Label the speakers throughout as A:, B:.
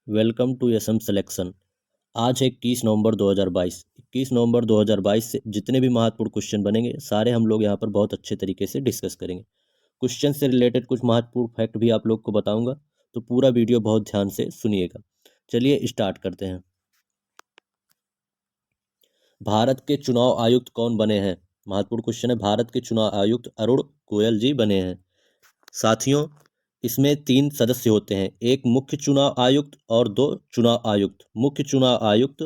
A: Welcome to SM selection. आज है 21 नवंबर 2022। 21 नवंबर 2022 से जितने भी महत्वपूर्ण क्वेश्चन बनेंगे सारे हम लोग यहाँ पर बहुत अच्छे तरीके से डिस्कस करेंगे। क्वेश्चन से रिलेटेड कुछ महत्वपूर्ण फैक्ट भी आप लोग को बताऊंगा, तो पूरा वीडियो बहुत ध्यान से सुनिएगा। चलिए स्टार्ट करते हैं। भारत के चुनाव आयुक्त कौन बने हैं? महत्वपूर्ण क्वेश्चन है। भारत के चुनाव आयुक्त अरुण गोयल जी बने हैं। साथियों, इसमें 3 सदस्य होते हैं, एक मुख्य चुनाव आयुक्त और 2 चुनाव आयुक्त। मुख्य चुनाव आयुक्त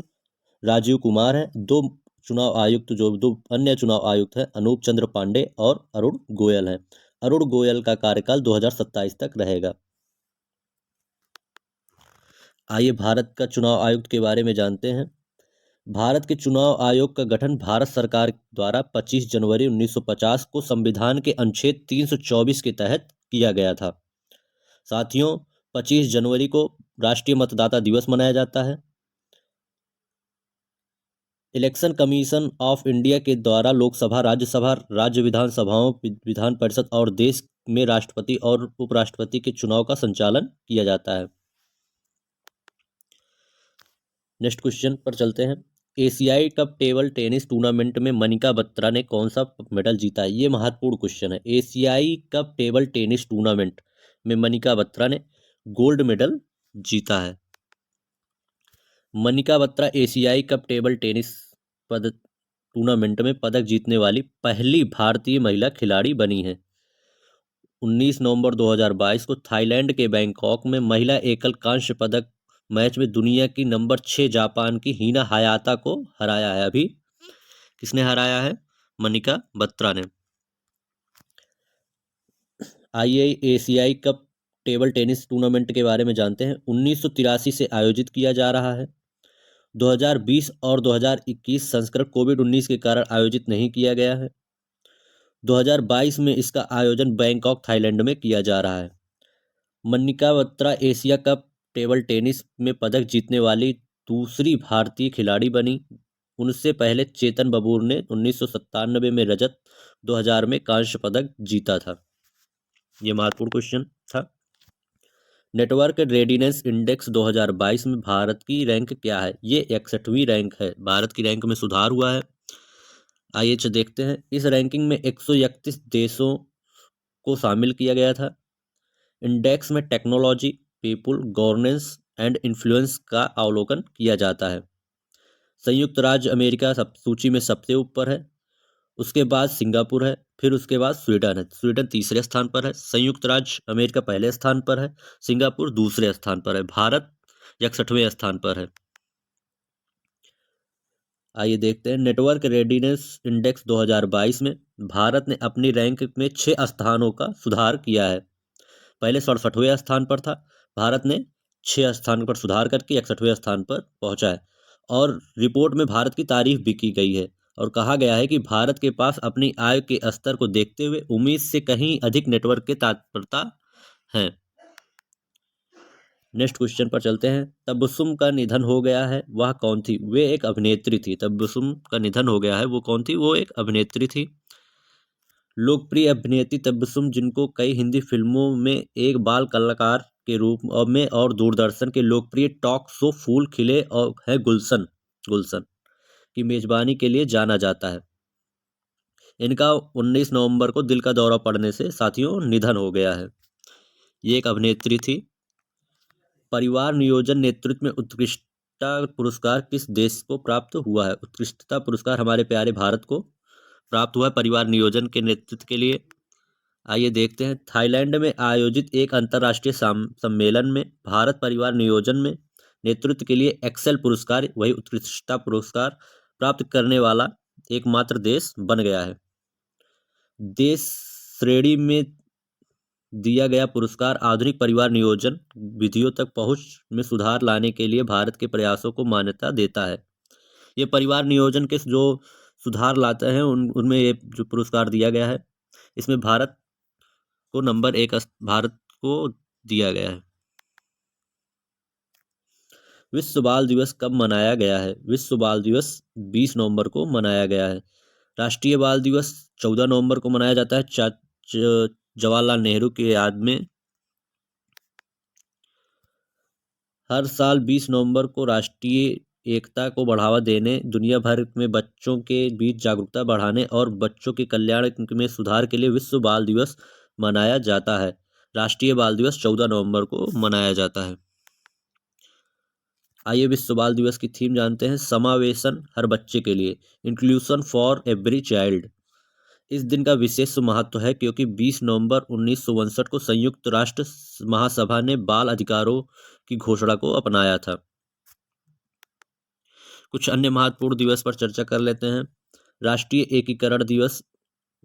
A: राजीव कुमार हैं। 2 चुनाव आयुक्त, जो 2 अन्य चुनाव आयुक्त हैं, अनूप चंद्र पांडे और अरुण गोयल हैं। अरुण गोयल का कार्यकाल 2027 तक रहेगा। आइए भारत का चुनाव आयुक्त के बारे में जानते हैं। भारत के चुनाव आयोग का गठन भारत सरकार द्वारा 25 जनवरी 1950 को संविधान के अनुच्छेद 324 के तहत किया गया था। साथियों, 25 जनवरी को राष्ट्रीय मतदाता दिवस मनाया जाता है। इलेक्शन कमीशन ऑफ इंडिया के द्वारा लोकसभा, राज्यसभा, राज्य विधानसभाओं, विधान परिषद और देश में राष्ट्रपति और उपराष्ट्रपति के चुनाव का संचालन किया जाता है। नेक्स्ट क्वेश्चन पर चलते हैं। एशियाई कप टेबल टेनिस टूर्नामेंट में मनिका बत्रा ने कौन सा मेडल जीता है? ये महत्वपूर्ण क्वेश्चन है। एशियाई कप टेबल टेनिस टूर्नामेंट में मनिका बत्रा ने गोल्ड मेडल जीता है। मनिका बत्रा एशियाई कप टेबल टेनिस पद टूर्नामेंट में पदक जीतने वाली पहली भारतीय महिला खिलाड़ी बनी है। 19 नवंबर 2022 को थाईलैंड के बैंकॉक में महिला एकल कांस्य पदक मैच में दुनिया की नंबर 6 जापान की हिना हायाता को हराया है। अभी किसने हराया है? मनिका बत्रा ने। आइए एशियाई कप टेबल टेनिस टूर्नामेंट के बारे में जानते हैं। 1983 से आयोजित किया जा रहा है। 2020 और 2021 संस्करण कोविड-19 के कारण आयोजित नहीं किया गया है। 2022 में इसका आयोजन बैंकॉक, थाईलैंड में किया जा रहा है। Manika Batra Asia cup table tennis में पदक जीतने वाली दूसरी भारतीय खिलाड़ी बनी। उनसे पहले चेतन बबूर ने 1997 में रजत, 2000 में कांस्य पदक जीता था। ये महत्वपूर्ण क्वेश्चन था। नेटवर्क रेडिनेस इंडेक्स 2022 में भारत की रैंक क्या है? ये 61वीं रैंक है। भारत की रैंक में सुधार हुआ है। आइए देखते हैं। इस रैंकिंग में 131 देशों को शामिल किया गया था। इंडेक्स में technology, people, governance and influence का अवलोकन किया जाता है। संयुक्त राज्य अमेरिका सब सूची में सबसे ऊपर है। उसके बाद सिंगापुर है, फिर उसके बाद स्वीडन है। स्वीडन तीसरे स्थान पर है। संयुक्त राज्य अमेरिका पहले स्थान पर है। सिंगापुर दूसरे स्थान पर है। भारत 61वें स्थान पर है। आइए देखते हैं। नेटवर्क रेडिनेस इंडेक्स 2022 में भारत ने अपनी रैंक में 6 स्थानों का सुधार किया है। पहले 67वें स्थान पर था। भारत ने 6 स्थान पर सुधार करके 61वें स्थान पर पहुंचा है। और रिपोर्ट में भारत की तारीफ भी की गई है और कहा गया है कि भारत के पास अपनी आय के स्तर को देखते हुए उम्मीद से कहीं अधिक नेटवर्क के तत्परता है। नेक्स्ट क्वेश्चन पर चलते हैं। तबस्सुम का निधन हो गया है, वह कौन थी? वे एक अभिनेत्री थी। तबस्सुम का निधन हो गया है, वो कौन थी? वो एक अभिनेत्री थी। लोकप्रिय अभिनेत्री तबस्सुम, जिनको कई हिंदी फिल्मों में एक बाल कलाकार के रूप में और दूरदर्शन के लोकप्रिय टॉक शो फूल खिले और है गुलशन गुलशन की मेजबानी के लिए जाना जाता है। इनका 19 नवंबर को दिल का दौरा पड़ने से साथियों निधन हो गया है। ये एक अभिनेत्री थी। परिवार नियोजन नेतृत्व में उत्कृष्टता पुरस्कार किस देश को प्राप्त हुआ है? उत्कृष्टता पुरस्कार हमारे प्यारे भारत को प्राप्त हुआ है परिवार नियोजन के नेतृत्व के लिए। आइए देखते हैं। थाईलैंड में आयोजित एक अंतर्राष्ट्रीय सम्मेलन में भारत परिवार नियोजन में नेतृत्व के लिए एक्सेल पुरस्कार, वही उत्कृष्टता पुरस्कार प्राप्त करने वाला एकमात्र देश बन गया है। देश श्रेणी में दिया गया पुरस्कार आधुनिक परिवार नियोजन विधियों तक पहुंच में सुधार लाने के लिए भारत के प्रयासों को मान्यता देता है। ये परिवार नियोजन के जो सुधार लाते हैं उनमें ये जो पुरस्कार दिया गया है, इसमें भारत को नंबर 1 भारत को दिया गया है। विश्व बाल दिवस कब मनाया गया है? विश्व बाल दिवस 20 नवंबर को मनाया गया है। राष्ट्रीय बाल दिवस 14 नवंबर को मनाया जाता है जवाहरलाल नेहरू की याद में। हर साल 20 नवंबर को राष्ट्रीय एकता को बढ़ावा देने, दुनिया भर में बच्चों के बीच जागरूकता बढ़ाने और बच्चों के कल्याण में सुधार के लिए विश्व बाल दिवस मनाया जाता है। राष्ट्रीय बाल दिवस 14 नवंबर को मनाया जाता है। आइए विश्व बाल दिवस की थीम जानते हैं। समावेशन हर बच्चे के लिए, इंक्लूशन फॉर एवरी चाइल्ड। इस दिन का विशेष महत्व है क्योंकि 20 नवंबर 1962 को संयुक्त राष्ट्र महासभा ने बाल अधिकारों की घोषणा को अपनाया था। कुछ अन्य महत्वपूर्ण दिवस पर चर्चा कर लेते हैं। राष्ट्रीय एकीकरण दिवस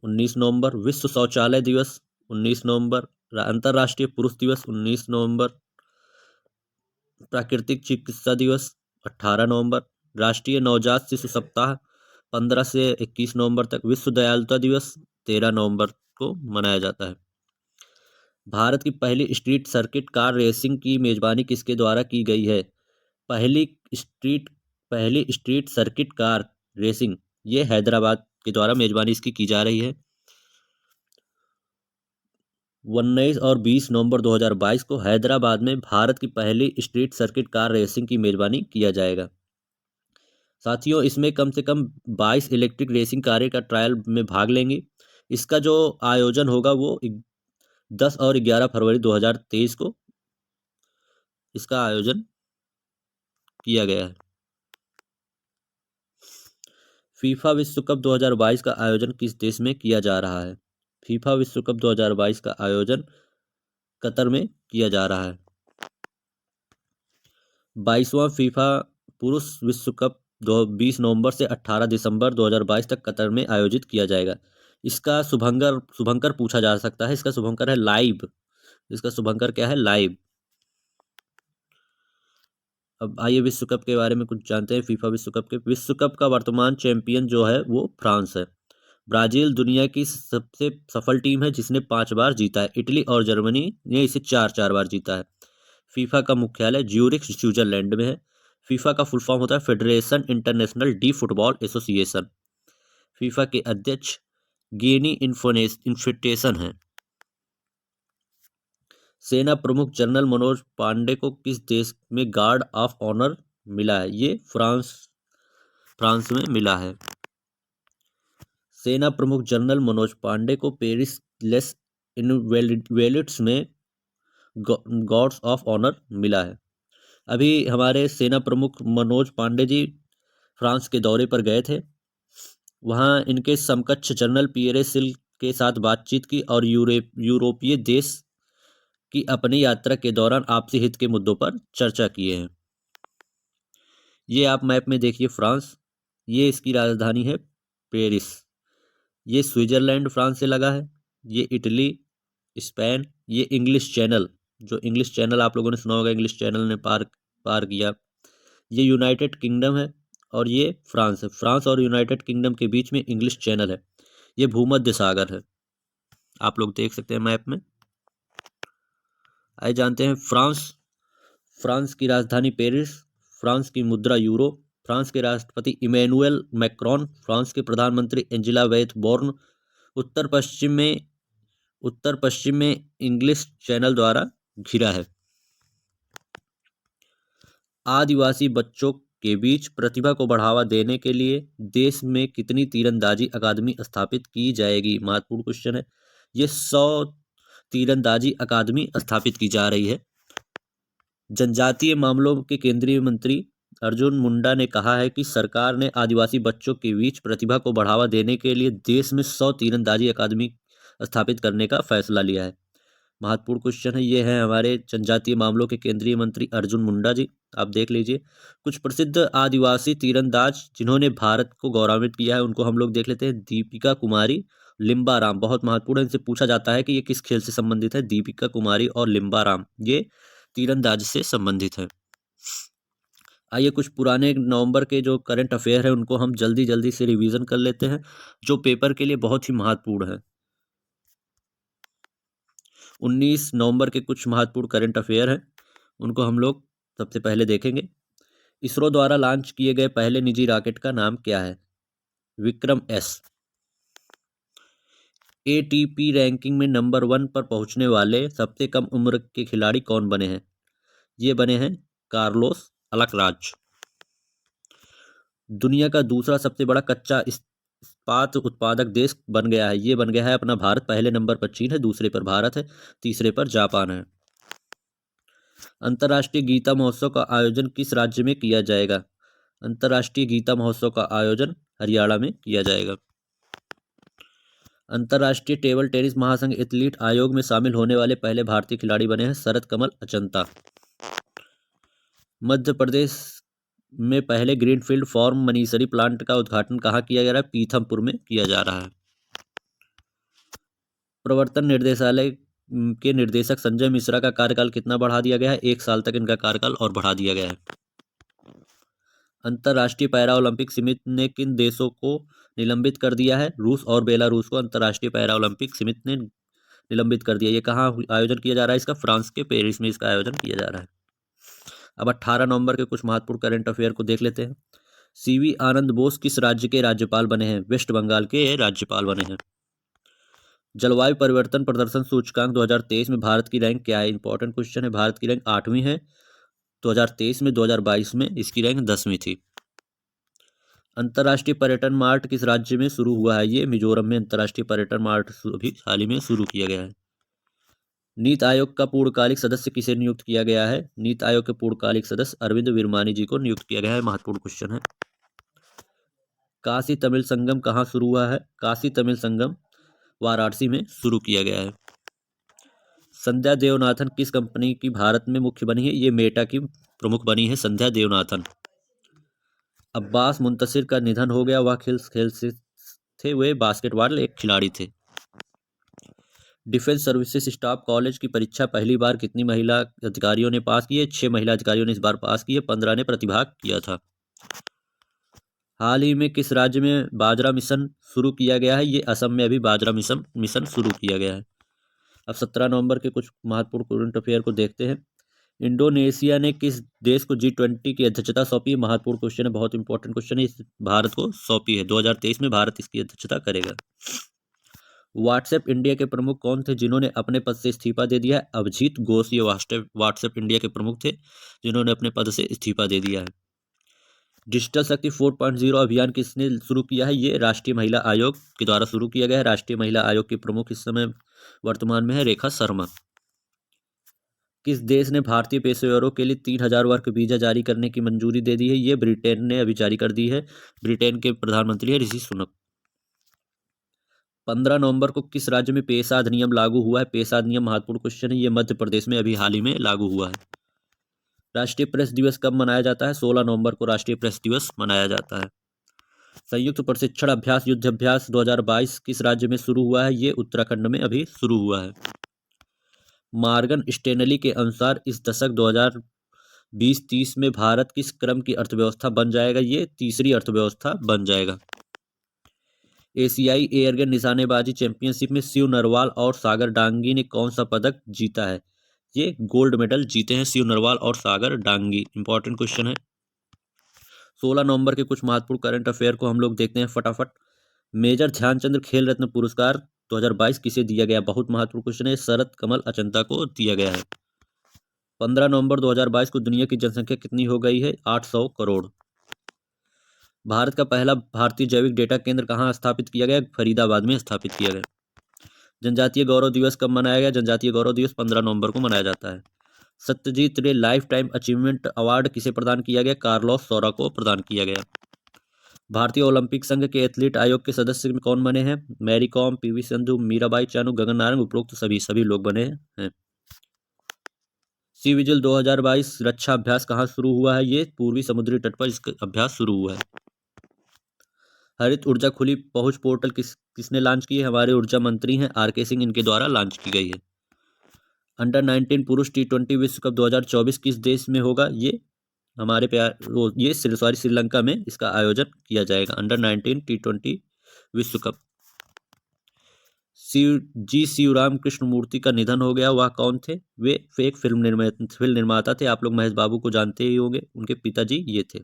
A: 19 नवंबर, विश्व शौचालय दिवस 19 नवंबर, अंतर्राष्ट्रीय पुरुष दिवस 19 नवंबर, प्राकृतिक चिकित्सा दिवस 18 नवंबर, राष्ट्रीय नवजात शिशु सप्ताह 15 से 21 नवंबर तक, विश्व दयालुता दिवस 13 नवंबर को मनाया जाता है। भारत की पहली सर्किट कार रेसिंग की मेजबानी किसके द्वारा की गई है? पहली स्ट्रीट पहली स्ट्रीट सर्किट कार रेसिंग, ये हैदराबाद के द्वारा मेजबानी इसकी की जा रही है। 19 और 20 नवंबर 2022 को हैदराबाद में भारत की पहली स्ट्रीट सर्किट कार रेसिंग की मेजबानी किया जाएगा। साथियों, इसमें कम से कम 22 इलेक्ट्रिक रेसिंग कारें का ट्रायल में भाग लेंगी। इसका जो आयोजन होगा वो 10 और 11 फरवरी 2023 को इसका आयोजन किया गया है। फीफा विश्व कप 2022 का आयोजन किस देश में किया जा रहा है? फीफा विश्व कप 2022 का आयोजन कतर में किया जा रहा है। 22वां फीफा पुरुष विश्व कप 20 नवंबर से 18 दिसंबर 2022 तक कतर में आयोजित किया जाएगा। इसका शुभंकर पूछा जा सकता है। इसका शुभंकर है लाइव। इसका शुभंकर क्या है? लाइव। अब आइए विश्व कप के बारे में कुछ जानते हैं। फीफा विश्व कप विश्व कप का वर्तमान चैंपियन जो है वो फ्रांस है। ब्राजील दुनिया की सबसे सफल टीम है जिसने 5 बार जीता है। इटली और जर्मनी ने इसे 4 बार जीता है। फीफा का मुख्यालय ज्यूरिख स्विट्जरलैंड में है। फीफा का फुल फॉर्म होता है federation international D football association. FIFA के अध्यक्ष गिनी इन्फेंटेशन है। सेना प्रमुख जनरल मनोज पांडे को किस देश में गार्ड ऑफ ऑनर मिला है? ये फ्रांस में मिला है। सेना प्रमुख जनरल मनोज पांडे को पेरिस लेस इनवैलिड्स में गार्ड्स ऑफ ऑनर मिला है। अभी हमारे सेना प्रमुख मनोज पांडे जी फ्रांस के दौरे पर गए थे। वहां इनके समकक्ष जनरल पियरे सिल के साथ बातचीत की और यूरोपीय देश की अपनी यात्रा के दौरान आपसी हित के मुद्दों पर चर्चा किए हैं। ये आप मैप में देखिए फ्रांस, ये इसकी राजधानी है पेरिस। ये स्विट्जरलैंड फ्रांस से लगा है। ये इटली, स्पेन, ये इंग्लिश चैनल, जो इंग्लिश चैनल आप लोगों ने सुना होगा, इंग्लिश चैनल ने पार किया। ये यूनाइटेड किंगडम है और ये फ्रांस है। फ्रांस और यूनाइटेड किंगडम के बीच में इंग्लिश चैनल है। ये भूमध्य सागर है, आप लोग देख सकते हैं मैप में। आइए जानते हैं फ्रांस की राजधानी पेरिस, फ्रांस की मुद्रा यूरो, फ्रांस के राष्ट्रपति इमैनुअल मैक्रोन, फ्रांस के प्रधानमंत्री एंजेला बोर्न उत्तर पश्चिम में इंग्लिश चैनल द्वारा घिरा है। आदिवासी बच्चों के बीच प्रतिभा को बढ़ावा देने के लिए देश में कितनी तीरंदाजी अकादमी स्थापित की जाएगी? महत्वपूर्ण क्वेश्चन है। ये 100 तीरंदाजी अकादमी स्थापित की जा रही है। जनजातीय मामलों के केंद्रीय मंत्री अर्जुन मुंडा ने कहा है कि सरकार ने आदिवासी बच्चों के बीच प्रतिभा को बढ़ावा देने के लिए देश में 100 तीरंदाजी अकादमी स्थापित करने का फैसला लिया है। महत्वपूर्ण क्वेश्चन है। ये है हमारे जनजातीय मामलों के केंद्रीय मंत्री अर्जुन मुंडा जी, आप देख लीजिए। कुछ प्रसिद्ध आदिवासी तीरंदाज जिन्होंने भारत को गौरवान्वित किया है उनको हम लोग देख लेते हैं। दीपिका कुमारी, लिम्बाराम, बहुत महत्वपूर्ण है। इनसे पूछा जाता है कि ये किस खेल से संबंधित है। दीपिका कुमारी और लिम्बाराम ये तीरंदाज से संबंधित है। आइए कुछ पुराने नवंबर के जो करंट अफेयर है उनको हम जल्दी जल्दी से रिवीजन कर लेते हैं, जो पेपर के लिए बहुत ही महत्वपूर्ण है। 19 नवंबर के कुछ महत्वपूर्ण करंट अफेयर हैं, उनको हम लोग सबसे पहले देखेंगे। इसरो द्वारा लॉन्च किए गए पहले निजी रॉकेट का नाम क्या है? विक्रम एस। एटीपी रैंकिंग में नंबर 1 पर पहुंचने वाले सबसे कम उम्र के खिलाड़ी कौन बने हैं? ये बने हैं कार्लोस अल्काराज। दुनिया का दूसरा सबसे बड़ा कच्चा इस्पात उत्पादक देश बन गया है, ये बन गया है अपना भारत। पहले नंबर पर चीन है, दूसरे पर भारत है, तीसरे पर जापान है। अंतर्राष्ट्रीय गीता महोत्सव का आयोजन किस राज्य में किया जाएगा? अंतर्राष्ट्रीय गीता महोत्सव का आयोजन हरियाणा में किया जाएगा। अंतर्राष्ट्रीय टेबल टेनिस महासंघ एथलीट आयोग में शामिल होने वाले पहले भारतीय खिलाड़ी बने हैं शरत कमल अचंता। मध्य प्रदेश में पहले ग्रीनफील्ड फार्म मनीसरी प्लांट का उद्घाटन कहाँ किया जा रहा है? पीथमपुर में किया जा रहा है। प्रवर्तन निर्देशालय के निदेशक संजय मिश्रा का कार्यकाल कितना बढ़ा दिया गया है? 1 साल तक इनका कार्यकाल और बढ़ा दिया गया है। अंतर्राष्ट्रीय पैरा ओलंपिक समिति ने किन देशों को निलंबित कर दिया है? रूस और बेलारूस को अंतर्राष्ट्रीय पैरा ओलंपिक समिति ने निलंबित कर दिया। ये कहाँ आयोजन किया जा रहा है इसका? फ्रांस के पेरिस में इसका आयोजन किया जा रहा है। अब 18 नवंबर के कुछ महत्वपूर्ण करंट अफेयर को देख लेते हैं। सीवी आनंद बोस किस राज्य के राज्यपाल बने हैं? वेस्ट बंगाल के राज्यपाल बने हैं। जलवायु परिवर्तन प्रदर्शन सूचकांक 2023 में भारत की रैंक क्या है? इंपॉर्टेंट क्वेश्चन है। भारत की रैंक 8वीं है 2023 में। 2022 में इसकी रैंक 10वीं थी। अंतर्राष्ट्रीय पर्यटन मार्ट किस राज्य में शुरू हुआ है? ये मिजोरम में अंतर्राष्ट्रीय पर्यटन मार्ट अभी हाल ही में शुरू किया गया है। नीति आयोग का पूर्णकालिक सदस्य किसे नियुक्त किया गया है? नीति आयोग के पूर्णकालिक सदस्य अरविंद विरमानी जी को नियुक्त किया गया है। महत्वपूर्ण क्वेश्चन है। काशी तमिल संगम कहाँ शुरू हुआ है? काशी तमिल संगम वाराणसी में शुरू किया गया है। संध्या देवनाथन किस कंपनी की भारत में मुख्य बनी है? ये मेटा की प्रमुख बनी है संध्या देवनाथन। अब्बास मुंतशिर का निधन हो गया, वह खेल से थे, वे बास्केटबॉल एक खिलाड़ी थे। डिफेंस सर्विसेज स्टाफ कॉलेज की परीक्षा पहली बार कितनी महिला अधिकारियों ने पास की है? 6 महिला अधिकारियों ने इस बार पास की है, 15 ने प्रतिभाग किया था। हाल ही में किस राज्य में बाजरा मिशन शुरू किया गया है? ये असम में अभी बाजरा मिशन शुरू किया गया है। अब 17 नवंबर के कुछ महत्वपूर्ण करंट अफेयर को देखते हैं। इंडोनेशिया ने किस देश को G20 की अध्यक्षता सौंपी? महत्वपूर्ण क्वेश्चन है, बहुत इंपॉर्टेंट क्वेश्चन है। भारत को सौंपी है। 2023 में भारत इसकी अध्यक्षता करेगा। व्हाट्सएप इंडिया के प्रमुख कौन थे जिन्होंने अपने पद से इस्तीफा दे दिया है? अभिजीत घोष ये व्हाट्सएप इंडिया के प्रमुख थे जिन्होंने अपने पद से इस्तीफा दे दिया है। डिजिटल शक्ति 4.0 अभियान किसने शुरू किया है? ये राष्ट्रीय महिला आयोग के द्वारा शुरू किया गया है। राष्ट्रीय महिला आयोग की प्रमुख इस समय वर्तमान में है रेखा शर्मा। किस देश ने भारतीय पेशेवरों के लिए 3000 वर्क वीजा जारी करने की मंजूरी दे दी है? ये ब्रिटेन ने अभी जारी कर दी है। ब्रिटेन के प्रधानमंत्री है ऋषि सुनक। 15 नवंबर को किस राज्य में पेशा अधिनियम लागू हुआ है? पेशा अधिनियम महत्वपूर्ण क्वेश्चन है, ये मध्य प्रदेश में अभी हाल ही में लागू हुआ है। राष्ट्रीय प्रेस दिवस कब मनाया जाता है? 16 नवंबर को राष्ट्रीय प्रेस दिवस मनाया जाता है। संयुक्त प्रशिक्षण अभ्यास युद्ध अभ्यास 2022 किस राज्य में शुरू हुआ है? ये उत्तराखंड में अभी शुरू हुआ है। मॉर्गन स्टैनली के अनुसार इस दशक 2020-30 में भारत किस क्रम की अर्थव्यवस्था बन जाएगा? ये तीसरी अर्थव्यवस्था बन जाएगा। एशियाई एयरगन निशानेबाजी चैंपियनशिप में शिव नरवाल और सागर डांगी ने कौन सा पदक जीता है? ये गोल्ड मेडल जीते हैं शिव नरवाल और सागर डांगी। इंपॉर्टेंट क्वेश्चन है। 16 नवंबर के कुछ महत्वपूर्ण करंट अफेयर को हम लोग देखते हैं फटाफट। मेजर ध्यानचंद खेल रत्न पुरस्कार 2022 किसे दिया गया? बहुत महत्वपूर्ण क्वेश्चन है, शरत कमल अचंता को दिया गया है। 15 नवंबर 2022 को दुनिया की जनसंख्या कितनी हो गई है? 800 करोड़। भारत का पहला भारतीय जैविक डेटा केंद्र कहाँ स्थापित किया गया? फरीदाबाद में स्थापित किया गया। जनजातीय गौरव दिवस कब मनाया गया? जनजातीय गौरव दिवस 15 नवंबर को मनाया जाता है। सत्यजीत रे लाइफ टाइम अचीवमेंट अवार्ड किसे प्रदान किया गया? कार्लोस सौरा को प्रदान किया गया। भारतीय ओलंपिक संघ के एथलीट आयोग के सदस्य में कौन बने हैं? मैरी कॉम, पीवी सिंधु, मीराबाई चानू, गगन नारंग, उपरोक्त सभी लोग बने हैं। सी विजिल 2022 रक्षा अभ्यास कहाँ शुरू हुआ है? ये पूर्वी समुद्री तट पर इसका अभ्यास शुरू हुआ है। हरित ऊर्जा खुली पहुंच पोर्टल किसने लॉन्च की है? हमारे ऊर्जा मंत्री हैं RK सिंह, इनके द्वारा लॉन्च की गई है। अंडर 19 पुरुष T20 विश्व कप 2024 किस देश में होगा? ये हमारे श्रीलंका में इसका आयोजन किया जाएगा। अंडर 19 T20 विश्व कप। शिवराम कृष्ण मूर्ति का निधन हो गया, वह कौन थे? वे फेक फिल्म निर्माता थे। आप लोग महेश बाबू को जानते ही होंगे, उनके पिताजी ये थे।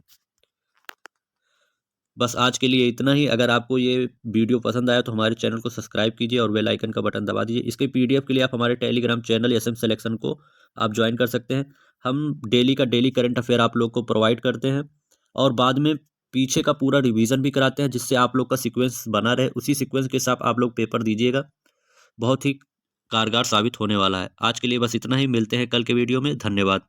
A: बस आज के लिए इतना ही। अगर आपको ये वीडियो पसंद आया तो हमारे चैनल को सब्सक्राइब कीजिए और बेल आइकन का बटन दबा दीजिए। इसके PDF के लिए आप हमारे टेलीग्राम चैनल SM सिलेक्शन को आप ज्वाइन कर सकते हैं। हम डेली का डेली करंट अफेयर आप लोग को प्रोवाइड करते हैं और बाद में पीछे का पूरा रिवीजन भी कराते हैं, जिससे आप लोग का सीक्वेंस बना रहे। उसी सीक्वेंस के साथ आप लोग पेपर दीजिएगा, बहुत ही कारगर साबित होने वाला है। आज के लिए बस इतना ही, मिलते हैं कल के वीडियो में। धन्यवाद।